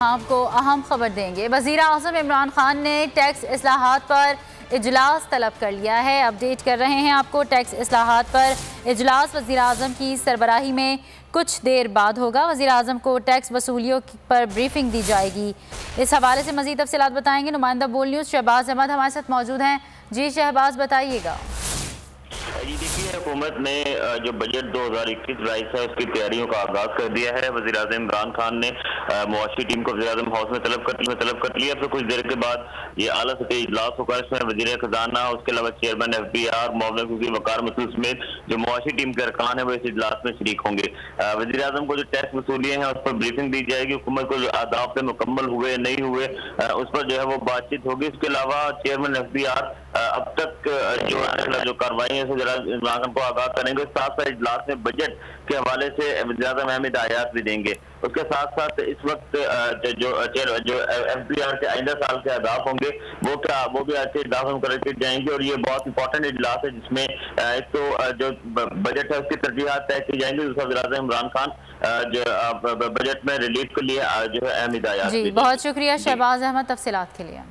आपको अहम खबर देंगे। वज़ीर आज़म इमरान खान ने टैक्स इस्लाहात पर इजलास तलब कर लिया है। अपडेट कर रहे हैं आपको। टैक्स इस्लाहात पर इजलास वज़ीर आज़म की सरबराही में कुछ देर बाद होगा। वज़ीर आज़म को टैक्स वसूलियों पर ब्रीफिंग दी जाएगी। इस हवाले से मज़ीद तफ़सीलात बताएंगे नुमाइंदा बोल न्यूज़ शहबाज अहमद हमारे साथ मौजूद हैं। जी शहबाज, बताइएगा। जी देखिए, हुकूमत ने जो बजट 2021-22 है उसकी तैयारियों का आगाज कर दिया है। वज़ीर आज़म इमरान खान ने मुआशी टीम को वज़ीर आज़म हाउस में तलब कर लिया। फिर कुछ देर के बाद ये आला सतही इजलास होगा। इसमें वज़ीर खजाना, उसके अलावा चेयरमैन FBR, मुआविन खुसूसी वकार मसूद समेत जो मुआशी टीम के अरकान है वो इस इजलास में शरीक होंगे। वज़ीर आज़म को जो टैक्स वसूलियाँ हैं उस पर ब्रीफिंग दी जाएगी। हुकूमत को जो आदाब पे मुकम्मल हुए नहीं हुए उस पर जो है वो बातचीत होगी। इसके अलावा चेयरमैन FBR अब तक जो कार्रवाई है इमरान खान को आगाह करेंगे। साथ साथ इजलास में बजट के हवाले से ज्यादा अहम हिदायत भी देंगे। उसके साथ साथ इस वक्त जो FBR के आइंदा साल के अहदाफ होंगे वो भी अच्छे इजलास में मुकर्रर किए जाएंगे। और ये बहुत इंपॉर्टेंट इजलास है जिसमें एक तो जो बजट है उसकी तरजीहात तय की जाएंगी। दूसरा वज़ीर आज़म इमरान खान जो बजट में रिलीफ के लिए जो है अहम हिदायत। जी बहुत शुक्रिया शहबाज अहमद तफसीलात के लिए।